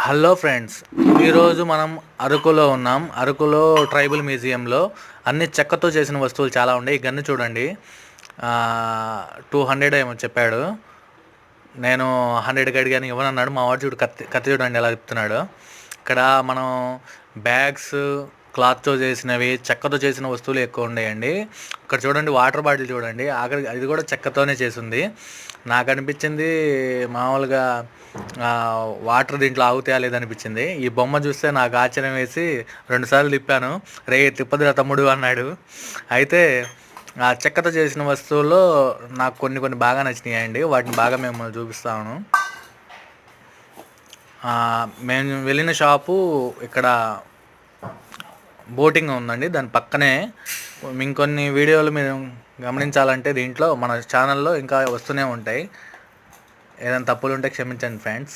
Hello friends, ఈరోజు మనం అరకులో ఉన్నాం. అరకులో ట్రైబల్ మ్యూజియంలో అన్ని చెక్కతో చేసిన వస్తువులు చాలా ఉన్నాయి. ఈ గన్ను చూడండి, 200 ఏమో చెప్పాడు. నేను 100కి అడిగాను, ఇవ్వనన్నాడు. మా వాడు చూడు, కత్తి కత్తి చూడండి ఎలా చెప్తున్నాడు. ఇక్కడ మనం బ్యాగ్స్, క్లాత్తో చేసినవి, చెక్కతో చేసిన వస్తువులు ఎక్కువ ఉన్నాయండి. ఇక్కడ చూడండి, వాటర్ బాటిల్ చూడండి, ఆఖరి అది కూడా చెక్కతోనే చేసింది. నాకు అనిపించింది మామూలుగా వాటర్ దీంట్లో ఆగుతాయా లేదనిపించింది. ఈ బొమ్మ చూస్తే నాకు ఆశ్చర్యం వేసి 2 సార్లు తిప్పాను. రే తిప్పదురా తమ్ముడు అన్నాడు. అయితే ఆ చెక్కతో చేసిన వస్తువుల్లో నాకు కొన్ని బాగా నచ్చినాయండి. వాటిని బాగా మేము చూపిస్తాను. మేము వెళ్ళిన షాపు ఇక్కడ బోటింగ్ ఉందండి, దాని పక్కనే. ఇంకొన్ని వీడియోలు మీరు గమనించాలంటే దీంట్లో మన ఛానల్లో ఇంకా వస్తూనే ఉంటాయి. ఏదైనా తప్పులు ఉంటే క్షమించండి ఫ్రెండ్స్.